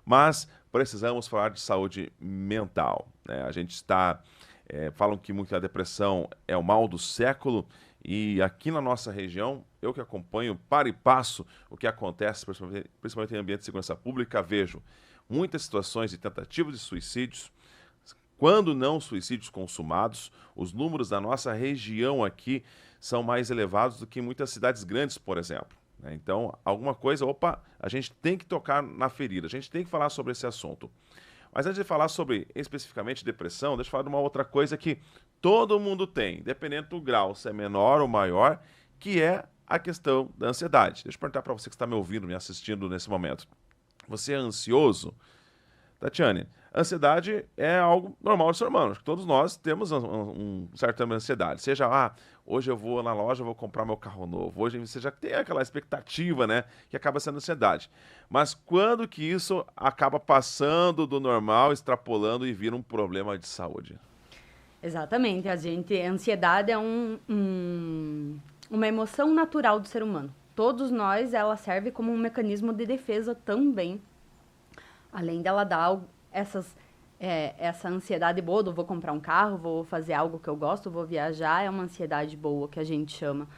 mas precisamos falar de saúde mental, né? A gente está, falam que muito a depressão é o mal do século, e aqui na nossa região, eu que acompanho para e passo o que acontece, principalmente em ambiente de segurança pública, vejo muitas situações de tentativas de suicídios, quando não suicídios consumados. Os números da nossa região aqui são mais elevados do que em muitas cidades grandes, por exemplo, né? Então, alguma coisa, opa, a gente tem que tocar na ferida, a gente tem que falar sobre esse assunto. Mas antes de falar sobre especificamente depressão, deixa eu falar de uma outra coisa que todo mundo tem, dependendo do grau, se é menor ou maior, que é a questão da ansiedade. Deixa eu perguntar para você que está me ouvindo, me assistindo nesse momento. Você é ansioso? Tatiane, ansiedade é algo normal do ser humano. Acho que todos nós temos um certo tempo de ansiedade. Seja, hoje eu vou na loja, vou comprar meu carro novo. Hoje você já tem aquela expectativa, né? Que acaba sendo ansiedade. Mas quando que isso acaba passando do normal, extrapolando e vira um problema de saúde? Exatamente. A ansiedade é uma emoção natural do ser humano. Todos nós, ela serve como um mecanismo de defesa também. Além dela dar essa ansiedade boa, vou comprar um carro, vou fazer algo que eu gosto, vou viajar, é uma ansiedade boa que a gente chama.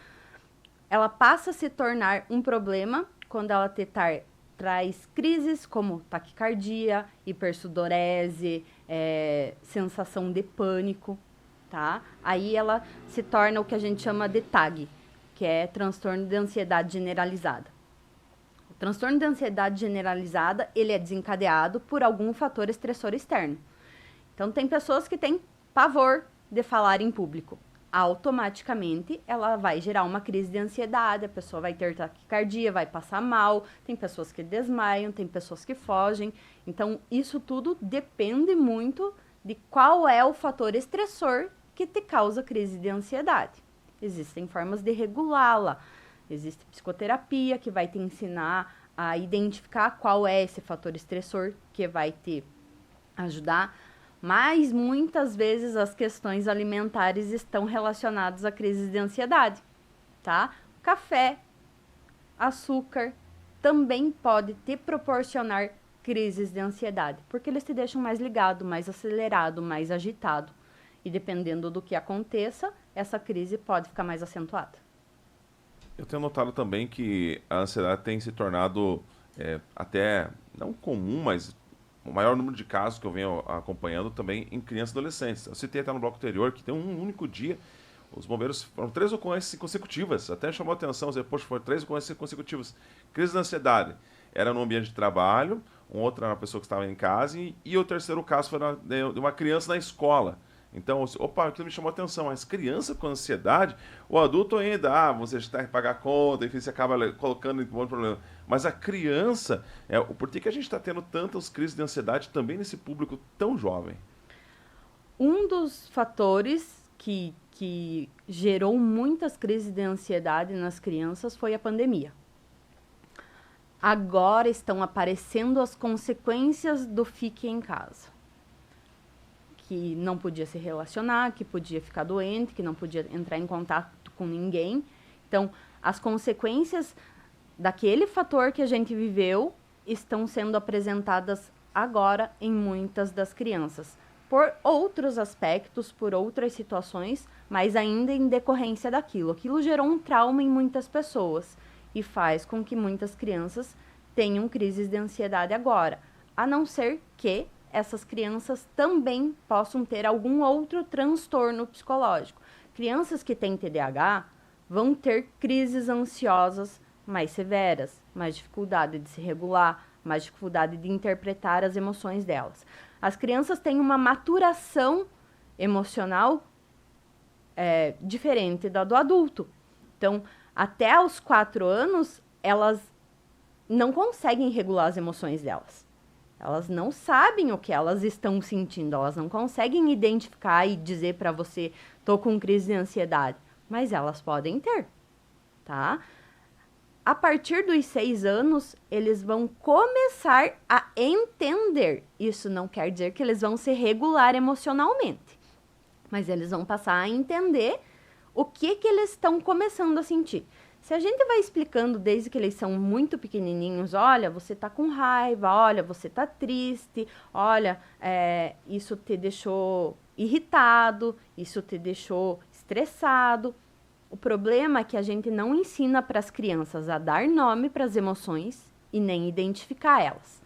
Ela passa a se tornar um problema quando ela traz crises como taquicardia, hipersudorese, sensação de pânico, tá? Aí ela se torna o que a gente chama de TAG, que é transtorno de ansiedade generalizada. O transtorno de ansiedade generalizada, ele é desencadeado por algum fator estressor externo. Então, tem pessoas que têm pavor de falar em público. Automaticamente, ela vai gerar uma crise de ansiedade, a pessoa vai ter taquicardia, vai passar mal, tem pessoas que desmaiam, tem pessoas que fogem. Então, isso tudo depende muito de qual é o fator estressor que te causa crise de ansiedade. Existem formas de regulá-la. Existe psicoterapia que vai te ensinar a identificar qual é esse fator estressor que vai te ajudar. Mas muitas vezes as questões alimentares estão relacionadas a crises de ansiedade, tá? Café, açúcar também pode te proporcionar crises de ansiedade, porque eles te deixam mais ligado, mais acelerado, mais agitado. E dependendo do que aconteça, essa crise pode ficar mais acentuada. Eu tenho notado também que a ansiedade tem se tornado até não comum, mas o maior número de casos que eu venho acompanhando também em crianças e adolescentes. Eu citei até no bloco anterior que tem um único dia, os bombeiros foram 3 ocorrências consecutivas, até chamou a atenção, dizer, poxa, foram 3 ocorrências consecutivas. Crise de ansiedade era no ambiente de trabalho, um outro era uma pessoa que estava em casa, e o terceiro caso foi de uma criança na escola. Então, opa, aquilo me chamou a atenção, mas criança com ansiedade, o adulto ainda, você está que pagar conta, enfim, você acaba colocando em um monte de problema. Mas a criança, por que a gente está tendo tantas crises de ansiedade também nesse público tão jovem? Um dos fatores que gerou muitas crises de ansiedade nas crianças foi a pandemia. Agora estão aparecendo as consequências do fique em casa. Que não podia se relacionar, que podia ficar doente, que não podia entrar em contato com ninguém. Então, as consequências daquele fator que a gente viveu estão sendo apresentadas agora em muitas das crianças, por outros aspectos, por outras situações, mas ainda em decorrência daquilo. Aquilo gerou um trauma em muitas pessoas e faz com que muitas crianças tenham crises de ansiedade agora, a não ser que essas crianças também possam ter algum outro transtorno psicológico. Crianças que têm TDAH vão ter crises ansiosas mais severas, mais dificuldade de se regular, mais dificuldade de interpretar as emoções delas. As crianças têm uma maturação emocional diferente da do adulto. Então, até os 4 anos, elas não conseguem regular as emoções delas. Elas não sabem o que elas estão sentindo, elas não conseguem identificar e dizer para você, tô com crise de ansiedade, mas elas podem ter, tá? A partir dos 6 anos, eles vão começar a entender. Isso não quer dizer que eles vão se regular emocionalmente, mas eles vão passar a entender o que eles estão começando a sentir. Se a gente vai explicando desde que eles são muito pequenininhos, olha, você tá com raiva, olha, você tá triste, olha, isso te deixou irritado, isso te deixou estressado. O problema é que a gente não ensina para as crianças a dar nome para as emoções e nem identificar elas.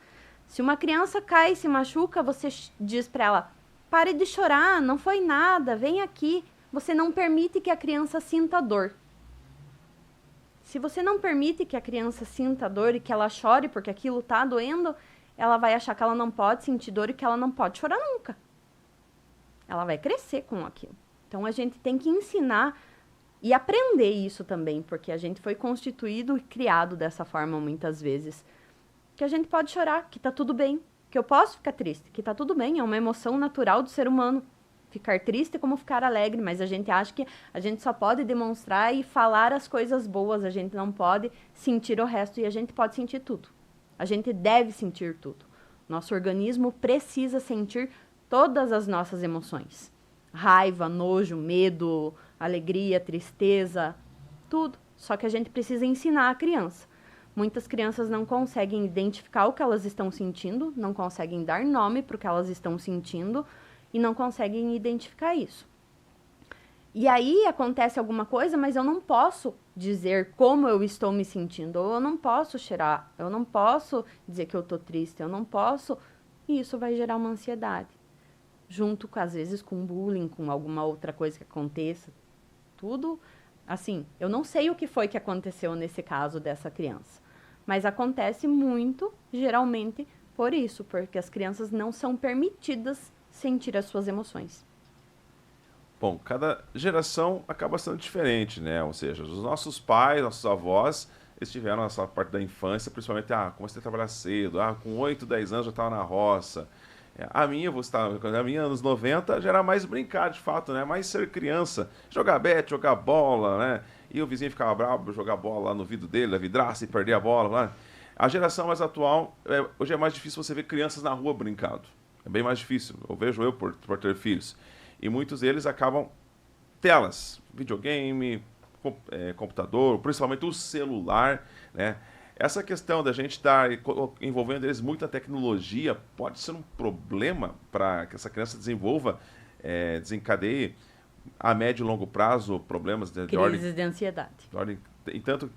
Se uma criança cai e se machuca, você diz para ela, pare de chorar, não foi nada, vem aqui. Você não permite que a criança sinta dor. Se você não permite que a criança sinta dor e que ela chore porque aquilo está doendo, ela vai achar que ela não pode sentir dor e que ela não pode chorar nunca. Ela vai crescer com aquilo. Então, a gente tem que ensinar e aprender isso também, porque a gente foi constituído e criado dessa forma muitas vezes. Que a gente pode chorar, que tá tudo bem, que eu posso ficar triste, que tá tudo bem, é uma emoção natural do ser humano. Ficar triste como ficar alegre, mas a gente acha que a gente só pode demonstrar e falar as coisas boas, a gente não pode sentir o resto e a gente pode sentir tudo. A gente deve sentir tudo. Nosso organismo precisa sentir todas as nossas emoções. Raiva, nojo, medo, alegria, tristeza, tudo. Só que a gente precisa ensinar a criança. Muitas crianças não conseguem identificar o que elas estão sentindo, não conseguem dar nome para o que elas estão sentindo, e não conseguem identificar isso. E aí acontece alguma coisa, mas eu não posso dizer como eu estou me sentindo, ou eu não posso chorar, eu não posso dizer que eu estou triste, eu não posso, e isso vai gerar uma ansiedade. Junto, às vezes, com bullying, com alguma outra coisa que aconteça, tudo, assim, eu não sei o que foi que aconteceu nesse caso dessa criança, mas acontece muito, geralmente, por isso, porque as crianças não são permitidas sentir as suas emoções. Bom, cada geração acaba sendo diferente, né? Ou seja, os nossos pais, nossos avós, eles tiveram essa parte da infância, principalmente, comecei a trabalhar cedo, com 8, 10 anos já estava na roça. A minha, anos 90, já era mais brincar, de fato, né? Mais ser criança, jogar bete, jogar bola, né? E o vizinho ficava bravo, jogar bola lá no vidro dele, a vidraça e perder a bola, né? A geração mais atual, hoje é mais difícil você ver crianças na rua brincando. É bem mais difícil, eu vejo por ter filhos. E muitos deles acabam telas, videogame, computador, principalmente o celular, né? Essa questão da gente estar envolvendo eles muito na tecnologia pode ser um problema para que essa criança desencadeie a médio e longo prazo problemas de ordem... Crises de ansiedade. E tanto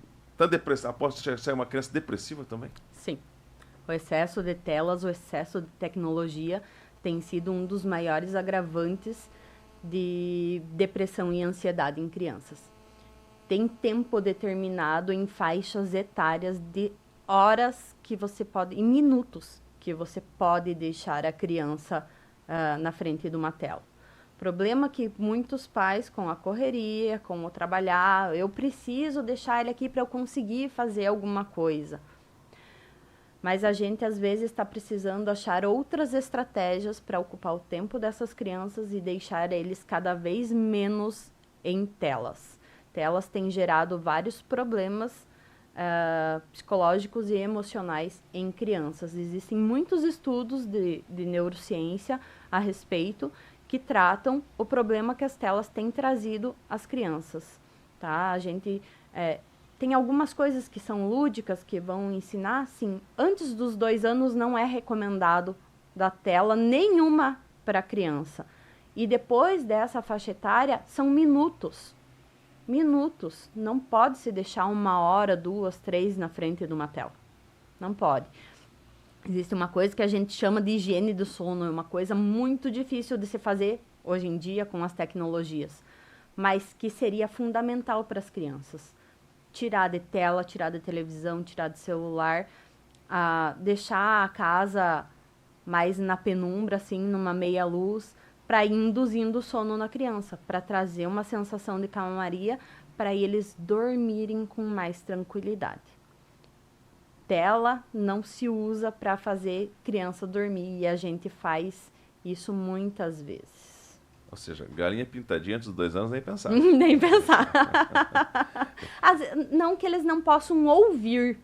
depressão, pode ser uma criança depressiva também? Sim. O excesso de telas, o excesso de tecnologia tem sido um dos maiores agravantes de depressão e ansiedade em crianças. Tem tempo determinado em faixas etárias de horas que você pode, em minutos, que você pode deixar a criança na frente de uma tela. Problema que muitos pais, com a correria, com o trabalhar, eu preciso deixar ele aqui para eu conseguir fazer alguma coisa. Mas a gente, às vezes, está precisando achar outras estratégias para ocupar o tempo dessas crianças e deixar eles cada vez menos em telas. Telas têm gerado vários problemas psicológicos e emocionais em crianças. Existem muitos estudos de neurociência a respeito que tratam o problema que as telas têm trazido às crianças. Tá? A gente... tem algumas coisas que são lúdicas, que vão ensinar, sim. Antes dos 2 anos não é recomendado dar tela nenhuma para a criança. E depois dessa faixa etária, são minutos. Minutos. Não pode se deixar 1 hora, 2, 3 na frente de uma tela. Não pode. Existe uma coisa que a gente chama de higiene do sono. É uma coisa muito difícil de se fazer hoje em dia com as tecnologias. Mas que seria fundamental para as crianças. Tirar de tela, tirar de televisão, tirar de celular, deixar a casa mais na penumbra, assim, numa meia luz, para ir induzindo o sono na criança, para trazer uma sensação de calmaria, para eles dormirem com mais tranquilidade. Tela não se usa para fazer criança dormir, e a gente faz isso muitas vezes. Ou seja, galinha pintadinha antes dos 2 anos, nem pensar. Nem pensar. Não que eles não possam ouvir.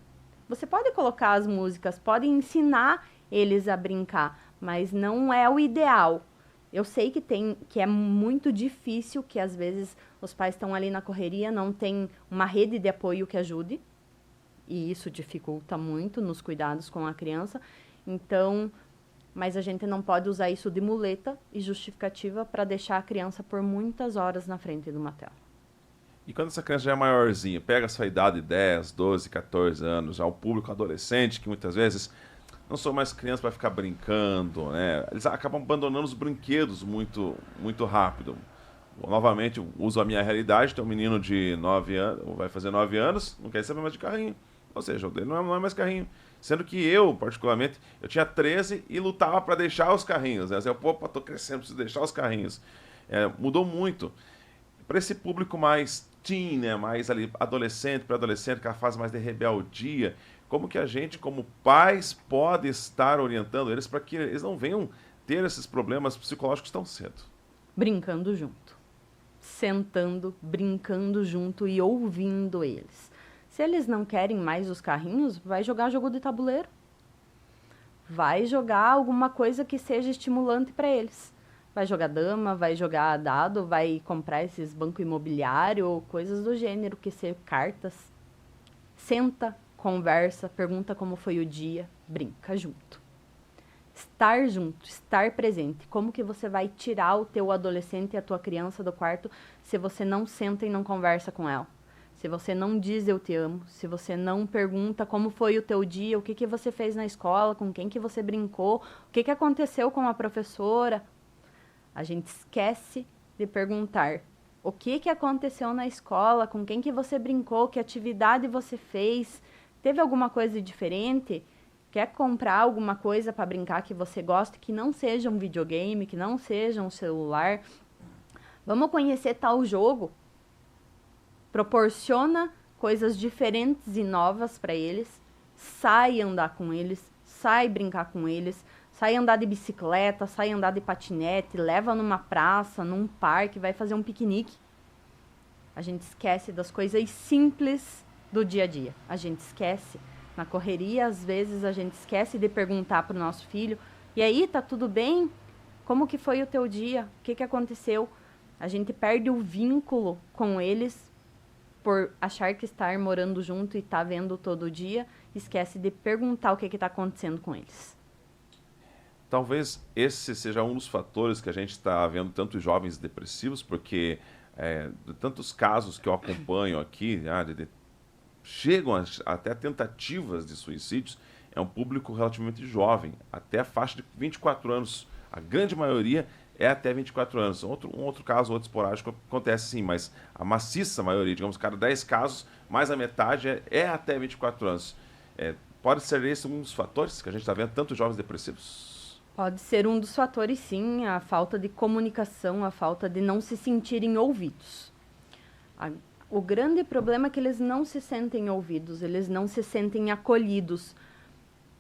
Você pode colocar as músicas, pode ensinar eles a brincar, mas não é o ideal. Eu sei que é muito difícil, que às vezes os pais estão ali na correria, não tem uma rede de apoio que ajude, e isso dificulta muito nos cuidados com a criança. Então, mas a gente não pode usar isso de muleta e justificativa para deixar a criança por muitas horas na frente de uma tela. E quando essa criança já é maiorzinha, pega a sua idade de 10, 12, 14 anos, já o público adolescente, que muitas vezes não são mais crianças para ficar brincando, né? Eles acabam abandonando os brinquedos muito, muito rápido. Novamente, eu uso a minha realidade, tem um menino de 9 anos, vai fazer 9 anos, não quer saber mais de carrinho. Ou seja, o dele não é mais carrinho. Sendo que eu, particularmente, eu tinha 13 e lutava para deixar os carrinhos. Né? Eu, pô, tô crescendo, preciso deixar os carrinhos. Mudou muito. Para esse público mais teen, né? Mais ali adolescente, pré-adolescente, aquela fase mais de rebeldia, como que a gente, como pais, pode estar orientando eles para que eles não venham ter esses problemas psicológicos tão cedo? Brincando junto. Sentando, brincando junto e ouvindo eles. Se eles não querem mais os carrinhos, vai jogar jogo de tabuleiro. Vai jogar alguma coisa que seja estimulante para eles. Vai jogar dama, vai jogar dado, vai comprar esses banco imobiliário ou coisas do gênero, que ser cartas. Senta, conversa, pergunta como foi o dia, brinca junto. Estar junto, estar presente. Como que você vai tirar o teu adolescente e a tua criança do quarto se você não senta e não conversa com ela? Se você não diz eu te amo, se você não pergunta como foi o teu dia, o que que você fez na escola, com quem que você brincou, o que que aconteceu com a professora, a gente esquece de perguntar o que que aconteceu na escola, com quem que você brincou, que atividade você fez, teve alguma coisa diferente? Quer comprar alguma coisa para brincar que você gosta, que não seja um videogame, que não seja um celular? Vamos conhecer tal jogo? Proporciona coisas diferentes e novas para eles. Sai andar com eles, sai brincar com eles, sai andar de bicicleta, sai andar de patinete, leva numa praça, num parque, vai fazer um piquenique. A gente esquece das coisas simples do dia a dia. A gente esquece. Na correria, às vezes, a gente esquece de perguntar para o nosso filho: e aí, tá tudo bem? Como que foi o teu dia? O que que aconteceu? A gente perde o vínculo com eles por achar que estar morando junto e tá vendo todo dia, esquece de perguntar o que está acontecendo com eles. Talvez esse seja um dos fatores que a gente está vendo tantos jovens depressivos, porque de tantos casos que eu acompanho aqui, chegam até tentativas de suicídios, é um público relativamente jovem, até a faixa de 24 anos. A grande maioria é até 24 anos. Um outro caso, outro esporádico, acontece sim, mas a maciça maioria, digamos, cada 10 casos, mais a metade é até 24 anos. Pode ser esse um dos fatores que a gente está vendo tantos jovens depressivos? Pode ser um dos fatores, sim, a falta de comunicação, a falta de não se sentirem ouvidos. O grande problema é que eles não se sentem ouvidos, eles não se sentem acolhidos.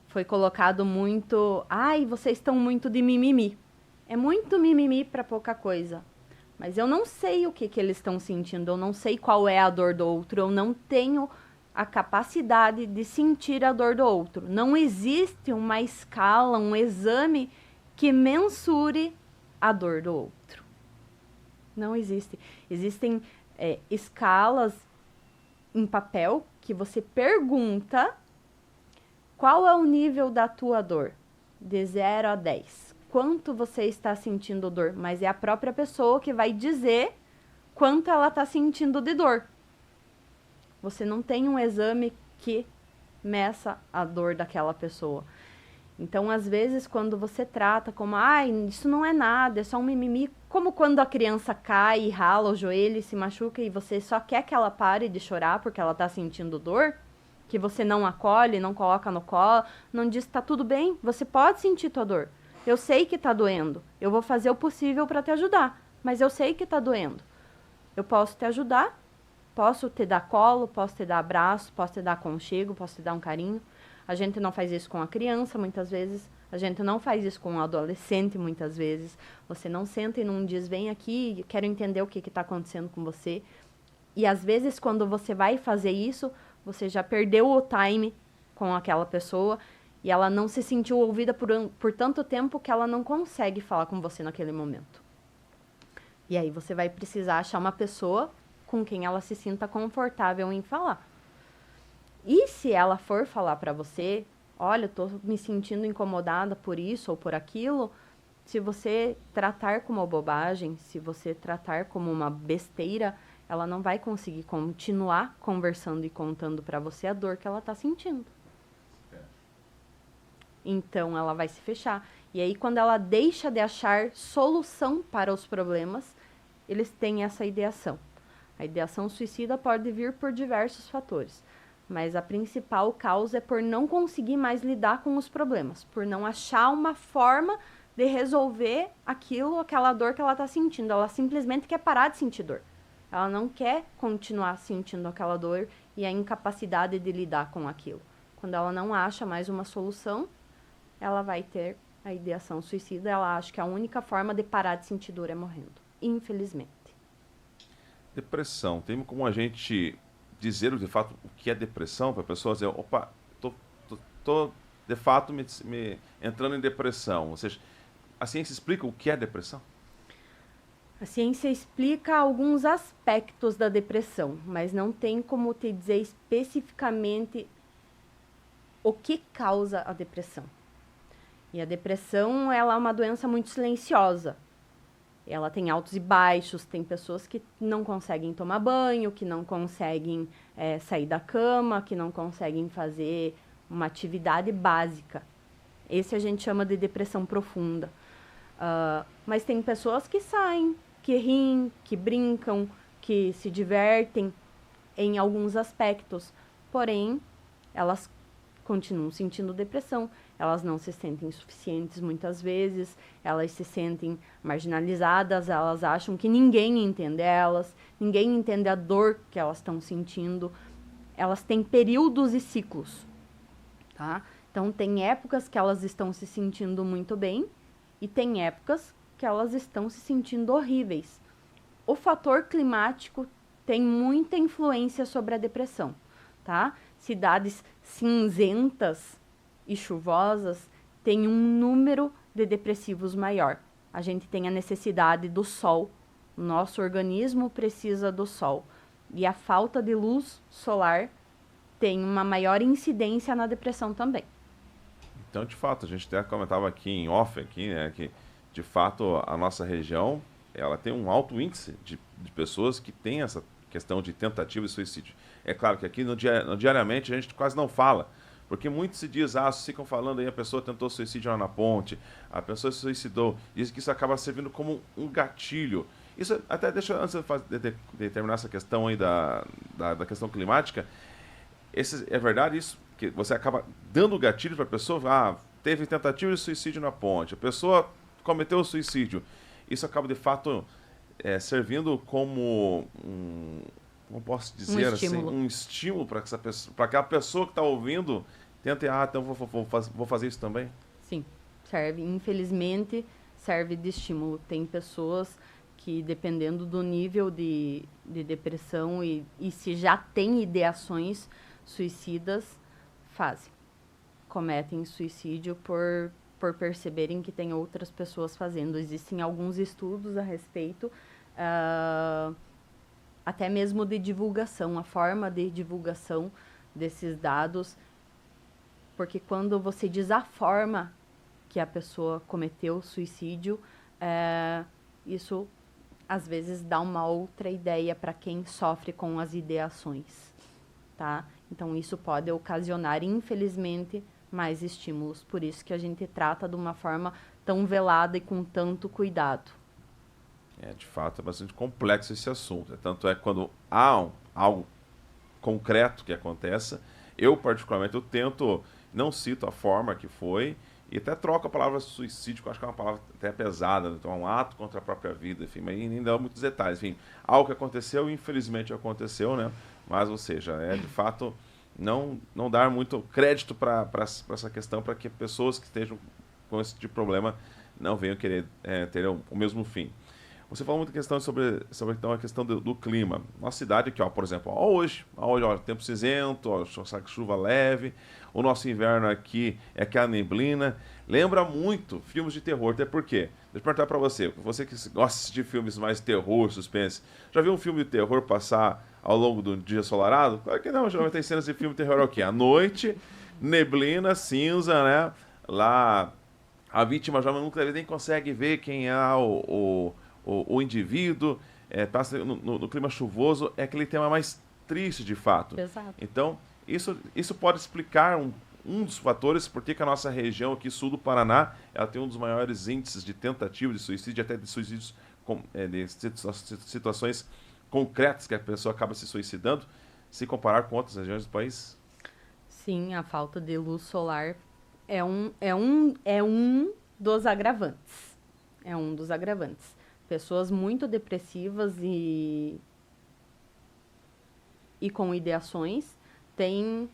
Foi colocado muito: ai, vocês estão muito de mimimi. É muito mimimi para pouca coisa. Mas eu não sei o que eles estão sentindo, eu não sei qual é a dor do outro, eu não tenho a capacidade de sentir a dor do outro. Não existe uma escala, um exame que mensure a dor do outro. Não existe. Existem escalas em papel que você pergunta qual é o nível da tua dor, de 0 a 10. Quanto você está sentindo dor, mas é a própria pessoa que vai dizer quanto ela está sentindo de dor. Você não tem um exame que meça a dor daquela pessoa. Então, às vezes, quando você trata como: ai, isso não é nada, é só um mimimi, como quando a criança cai e rala o joelho e se machuca e você só quer que ela pare de chorar porque ela está sentindo dor, que você não acolhe, não coloca no colo, não diz: tá tudo bem, você pode sentir tua dor. Eu sei que tá doendo, eu vou fazer o possível para te ajudar, mas eu sei que tá doendo. Eu posso te ajudar, posso te dar colo, posso te dar abraço, posso te dar aconchego, posso te dar um carinho. A gente não faz isso com a criança, muitas vezes. A gente não faz isso com o adolescente, muitas vezes. Você não senta e não diz: vem aqui, quero entender o que está acontecendo com você. E às vezes, quando você vai fazer isso, você já perdeu o time com aquela pessoa E ela não se sentiu ouvida por tanto tempo que ela não consegue falar com você naquele momento. E aí você vai precisar achar uma pessoa com quem ela se sinta confortável em falar. E se ela for falar para você, olha, eu tô me sentindo incomodada por isso ou por aquilo, se você tratar como uma bobagem, se você tratar como uma besteira, ela não vai conseguir continuar conversando e contando para você a dor que ela tá sentindo. Então, ela vai se fechar. E aí, quando ela deixa de achar solução para os problemas, eles têm essa ideação. A ideação suicida pode vir por diversos fatores, mas a principal causa é por não conseguir mais lidar com os problemas, por não achar uma forma de resolver aquela dor que ela está sentindo. Ela simplesmente quer parar de sentir dor. Ela não quer continuar sentindo aquela dor e a incapacidade de lidar com aquilo. Quando ela não acha mais uma solução, ela vai ter a ideação suicida. Ela acha que a única forma de parar de sentir dor é morrendo. Infelizmente. Depressão. Tem como a gente dizer de fato o que é depressão para a pessoa dizer, opa, tô de fato me entrando em depressão. Ou seja, a ciência explica o que é depressão? A ciência explica alguns aspectos da depressão, mas não tem como te dizer especificamente o que causa a depressão. E a depressão, ela é uma doença muito silenciosa. Ela tem altos e baixos, tem pessoas que não conseguem tomar banho, que não conseguem sair da cama, que não conseguem fazer uma atividade básica. Esse a gente chama de depressão profunda. Mas tem pessoas que saem, que riem, que brincam, que se divertem em alguns aspectos. Porém, elas continuam sentindo depressão. Elas não se sentem suficientes muitas vezes, elas se sentem marginalizadas, elas acham que ninguém entende elas, ninguém entende a dor que elas estão sentindo. Elas têm períodos e ciclos, tá? Então, tem épocas que elas estão se sentindo muito bem e tem épocas que elas estão se sentindo horríveis. O fator climático tem muita influência sobre a depressão, tá? Cidades cinzentas e chuvosas têm um número de depressivos maior. A gente tem a necessidade do sol. O nosso organismo precisa do sol. E a falta de luz solar tem uma maior incidência na depressão também. Então, de fato, a gente até comentava aqui em off, aqui, né, que de fato a nossa região ela tem um alto índice de pessoas que têm essa questão de tentativa de suicídio. É claro que aqui no diariamente a gente quase não fala, porque muito se diz, ficam falando aí, a pessoa tentou suicídio lá na ponte, a pessoa se suicidou. Diz que isso acaba servindo como um gatilho. Isso até deixa, antes de terminar essa questão aí da questão climática, é verdade isso, que você acaba dando gatilho para a pessoa, teve tentativa de suicídio na ponte, a pessoa cometeu o suicídio. Isso acaba, de fato, servindo como como posso dizer um estímulo para aquela pessoa que está ouvindo tente, então vou fazer isso também? Sim, serve. Infelizmente, serve de estímulo. Tem pessoas que, dependendo do nível de depressão e se já tem ideações suicidas, cometem suicídio por perceberem que tem outras pessoas fazendo. Existem alguns estudos a respeito, até mesmo de divulgação, a forma de divulgação desses dados, porque quando você diz a forma que a pessoa cometeu suicídio, isso às vezes dá uma outra ideia para quem sofre com as ideações, tá? Então isso pode ocasionar, infelizmente, mais estímulos. Por isso que a gente trata de uma forma tão velada e com tanto cuidado. De fato, é bastante complexo esse assunto. Tanto é que quando há algo concreto que aconteça, eu particularmente não cito a forma que foi, e até troco a palavra suicídio, que eu acho que é uma palavra até pesada, então é um ato contra a própria vida, enfim, mas nem dá muitos detalhes. Enfim, algo que aconteceu, infelizmente aconteceu, né? Mas, ou seja, de fato não dar muito crédito para essa questão, para que pessoas que estejam com esse tipo de problema não venham querer ter o mesmo fim. Você falou muita questão sobre então, a questão do clima. Nossa cidade aqui, ó, por exemplo, ó, tempo cinzento, ó, chuva leve. O nosso inverno aqui é aquela neblina. Lembra muito filmes de terror, até porque, deixa eu perguntar pra você que gosta de filmes mais terror, suspense, já viu um filme de terror passar ao longo do dia ensolarado? Claro que não, geralmente tem cenas de filme de terror é o quê? À noite, neblina, cinza, né? Lá, a vítima já nunca nem consegue ver quem é o indivíduo, passa no clima chuvoso, é aquele tema mais triste de fato. Exato. Então, isso pode explicar um dos fatores por que a nossa região aqui, sul do Paraná, ela tem um dos maiores índices de tentativa de suicídio, até de suicídios, de situações concretas que a pessoa acaba se suicidando, se comparar com outras regiões do país? Sim, a falta de luz solar é um dos agravantes. É um dos agravantes. Pessoas muito depressivas e com ideações têm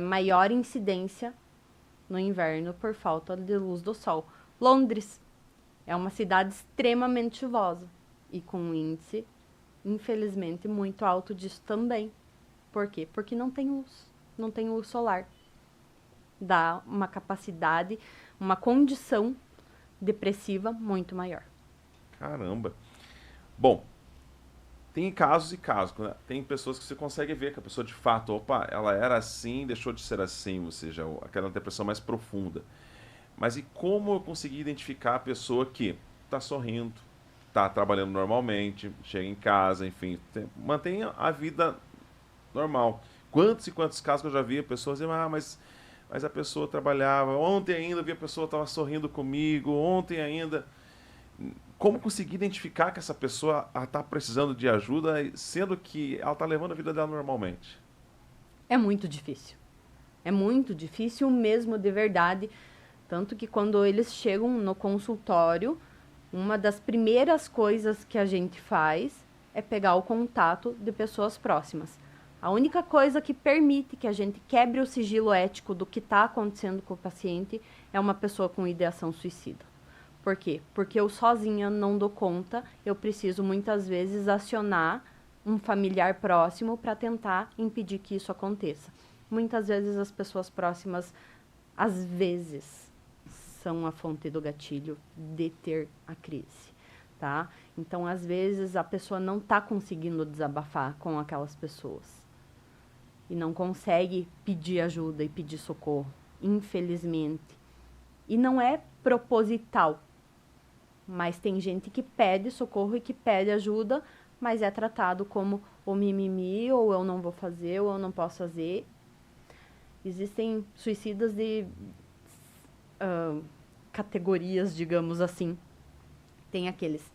maior incidência no inverno por falta de luz do sol. Londres é uma cidade extremamente chuvosa e com um índice, infelizmente, muito alto disso também. Por quê? Porque não tem luz. Não tem luz solar. Dá uma capacidade, uma condição depressiva muito maior. Caramba. Bom, tem casos e casos, né? Tem pessoas que você consegue ver que a pessoa de fato, opa, ela era assim, deixou de ser assim, ou seja, aquela depressão mais profunda. Mas e como eu consegui identificar a pessoa que está sorrindo, está trabalhando normalmente, chega em casa, enfim, mantém a vida normal? Quantos e quantos casos que eu já vi pessoas dizendo, mas a pessoa trabalhava, ontem ainda eu vi a pessoa estava sorrindo comigo, ontem ainda. Como conseguir identificar que essa pessoa está precisando de ajuda, sendo que ela está levando a vida dela normalmente? É muito difícil. É muito difícil mesmo, de verdade. Tanto que quando eles chegam no consultório, uma das primeiras coisas que a gente faz é pegar o contato de pessoas próximas. A única coisa que permite que a gente quebre o sigilo ético do que está acontecendo com o paciente é uma pessoa com ideação suicida. Por quê? Porque eu sozinha não dou conta, eu preciso muitas vezes acionar um familiar próximo para tentar impedir que isso aconteça. Muitas vezes as pessoas próximas, às vezes, são a fonte do gatilho de ter a crise, tá? Então, às vezes, a pessoa não está conseguindo desabafar com aquelas pessoas e não consegue pedir ajuda e pedir socorro, infelizmente. E não é proposital. Mas tem gente que pede socorro e que pede ajuda, mas é tratado como o mimimi, ou eu não vou fazer, ou eu não posso fazer. Existem suicidas de categorias, digamos assim. Tem aqueles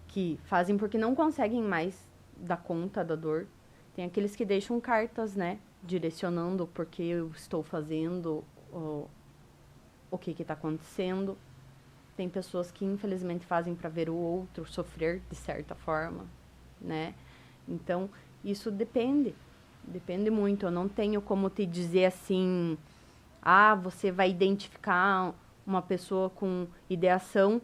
que fazem porque não conseguem mais dar conta da dor. Tem aqueles que deixam cartas, né, direcionando porque eu estou fazendo, o que está acontecendo. Tem pessoas que, infelizmente, fazem para ver o outro sofrer, de certa forma, né? Então, isso depende. Depende muito. Eu não tenho como te dizer assim, você vai identificar uma pessoa com ideação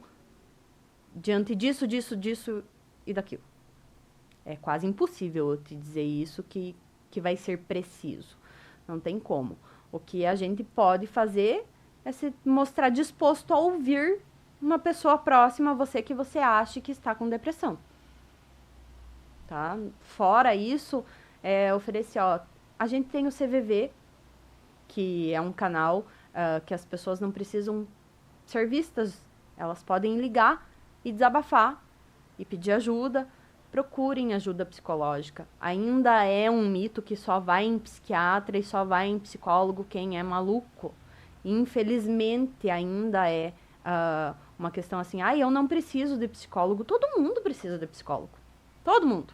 diante disso, disso, disso e daquilo. É quase impossível eu te dizer isso que vai ser preciso. Não tem como. O que a gente pode fazer é se mostrar disposto a ouvir uma pessoa próxima a você que você acha que está com depressão. Tá? Fora isso, oferecer, a gente tem o CVV, que é um canal que as pessoas não precisam ser vistas. Elas podem ligar e desabafar e pedir ajuda. Procurem ajuda psicológica. Ainda é um mito que só vai em psiquiatra e só vai em psicólogo quem é maluco. Infelizmente, ainda é uma questão assim, eu não preciso de psicólogo. Todo mundo precisa de psicólogo. Todo mundo.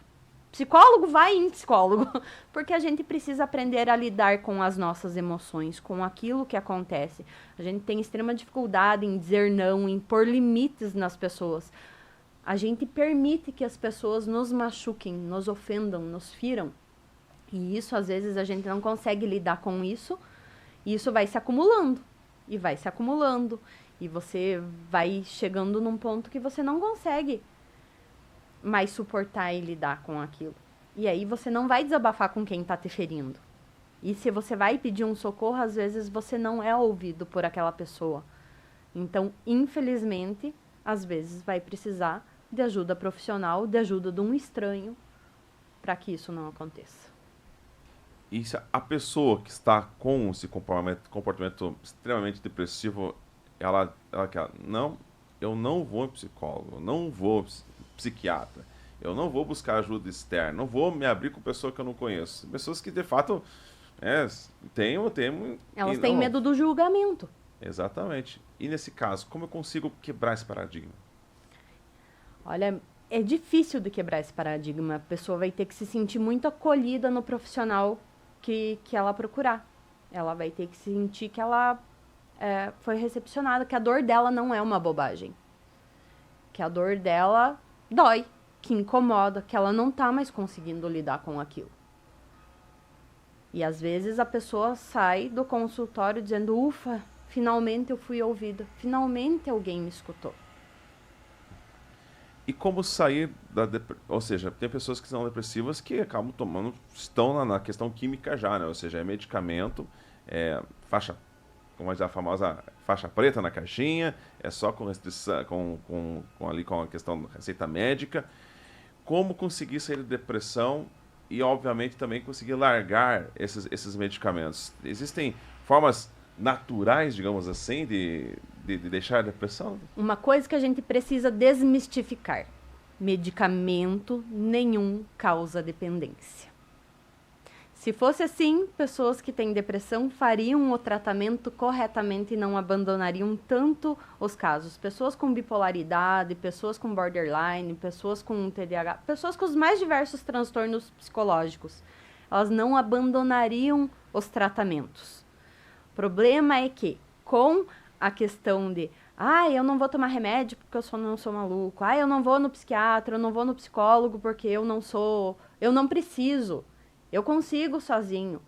Psicólogo vai em psicólogo. Porque a gente precisa aprender a lidar com as nossas emoções, com aquilo que acontece. A gente tem extrema dificuldade em dizer não, em pôr limites nas pessoas. A gente permite que as pessoas nos machuquem, nos ofendam, nos firam. E isso, às vezes, a gente não consegue lidar com isso. E isso vai se acumulando. E vai se acumulando. E você vai chegando num ponto que você não consegue mais suportar e lidar com aquilo. E aí você não vai desabafar com quem tá te ferindo. E se você vai pedir um socorro, às vezes você não é ouvido por aquela pessoa. Então, infelizmente, às vezes vai precisar de ajuda profissional, de ajuda de um estranho, para que isso não aconteça. E se a pessoa que está com esse comportamento extremamente depressivo, ela quer, não, eu não vou em psicólogo, eu não vou psiquiatra, eu não vou buscar ajuda externa, não vou me abrir com pessoa que eu não conheço. Pessoas que, de fato, têm Elas têm medo do julgamento. Exatamente. E nesse caso, como eu consigo quebrar esse paradigma? Olha, é difícil de quebrar esse paradigma. A pessoa vai ter que se sentir muito acolhida no profissional que ela procurar. Ela vai ter que sentir que ela foi recepcionada, que a dor dela não é uma bobagem. Que a dor dela dói, que incomoda, que ela não tá mais conseguindo lidar com aquilo. E às vezes a pessoa sai do consultório dizendo, ufa, finalmente eu fui ouvida, finalmente alguém me escutou. E como sair da ou seja, tem pessoas que são depressivas que acabam tomando, estão na questão química já, né? Ou seja, é medicamento, faixa, como diz a famosa faixa preta na caixinha, é só com restrição, ali com a questão da receita médica. Como conseguir sair da depressão e, obviamente, também conseguir largar esses medicamentos? Existem formas naturais, digamos assim, de deixar a depressão? Uma coisa que a gente precisa desmistificar: medicamento nenhum causa dependência. Se fosse assim, pessoas que têm depressão fariam o tratamento corretamente e não abandonariam tanto os casos. Pessoas com bipolaridade, pessoas com borderline, pessoas com TDAH, pessoas com os mais diversos transtornos psicológicos, elas não abandonariam os tratamentos. O problema é que, com a questão de eu não vou tomar remédio porque eu não sou maluco, eu não vou no psiquiatra, eu não vou no psicólogo porque eu não preciso, eu consigo sozinho.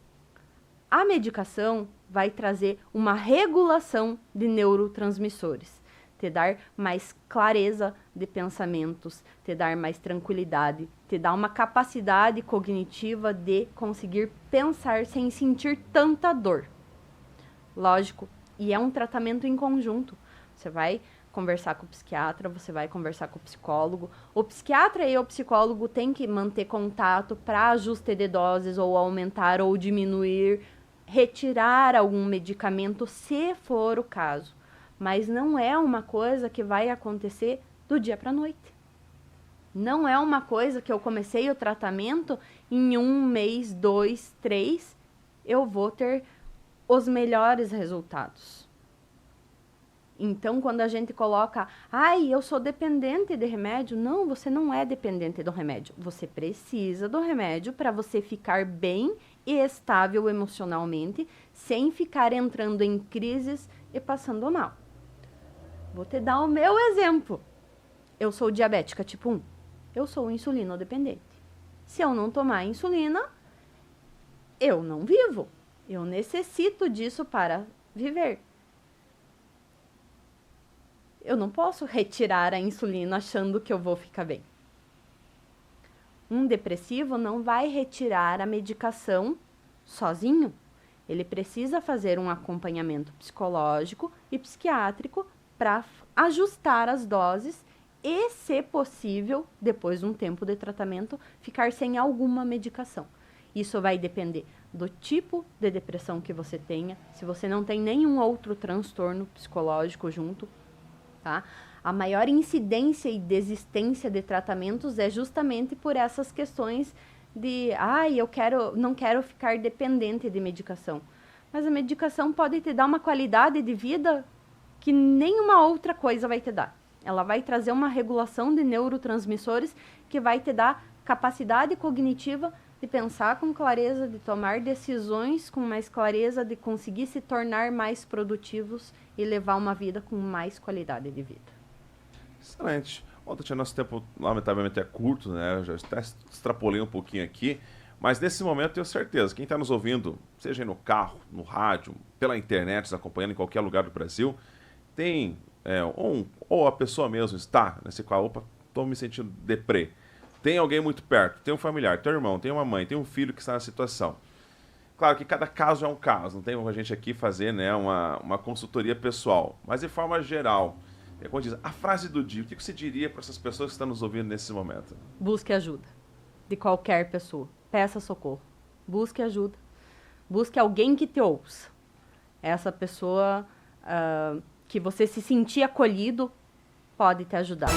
A medicação vai trazer uma regulação de neurotransmissores, te dar mais clareza de pensamentos, te dar mais tranquilidade, te dar uma capacidade cognitiva de conseguir pensar sem sentir tanta dor. Lógico, e é um tratamento em conjunto. Você vai conversar com o psiquiatra, você vai conversar com o psicólogo. O psiquiatra e o psicólogo têm que manter contato para ajuste de doses ou aumentar ou diminuir, retirar algum medicamento, se for o caso. Mas não é uma coisa que vai acontecer do dia para a noite. Não é uma coisa que eu comecei o tratamento, em 1 mês, 2, 3, eu vou ter os melhores resultados. Então, quando a gente coloca, eu sou dependente de remédio. Não, você não é dependente do remédio. Você precisa do remédio para você ficar bem e estável emocionalmente, sem ficar entrando em crises e passando mal. Vou te dar o meu exemplo. Eu sou diabética tipo 1. Eu sou insulinodependente. Se eu não tomar insulina, eu não vivo. Eu necessito disso para viver. Eu não posso retirar a insulina achando que eu vou ficar bem. Um depressivo não vai retirar a medicação sozinho. Ele precisa fazer um acompanhamento psicológico e psiquiátrico para ajustar as doses e, se possível, depois de um tempo de tratamento, ficar sem alguma medicação. Isso vai depender do tipo de depressão que você tenha, se você não tem nenhum outro transtorno psicológico junto, tá? A maior incidência e desistência de tratamentos é justamente por essas questões de, não quero ficar dependente de medicação. Mas a medicação pode te dar uma qualidade de vida que nenhuma outra coisa vai te dar. Ela vai trazer uma regulação de neurotransmissores que vai te dar capacidade cognitiva de pensar com clareza, de tomar decisões com mais clareza, de conseguir se tornar mais produtivos e levar uma vida com mais qualidade de vida. Excelente. Bom, Tatiana, nosso tempo lamentavelmente é curto, né? Eu já até extrapolei um pouquinho aqui, mas nesse momento tenho certeza, quem está nos ouvindo, seja no carro, no rádio, pela internet, nos acompanhando em qualquer lugar do Brasil, tem, ou a pessoa mesmo está nesse qual, estou me sentindo deprê. tem alguém muito perto, tem um familiar, tem um irmão, tem uma mãe, tem um filho que está na situação. Claro que cada caso é um caso, não tem como a gente aqui fazer, né, uma consultoria pessoal, mas de forma geral, como diz, a frase do dia, o que você diria para essas pessoas que estão nos ouvindo nesse momento? Busque ajuda de qualquer pessoa. Peça socorro. Busque ajuda. Busque alguém que te ouça. Essa pessoa que você se sentir acolhido pode te ajudar.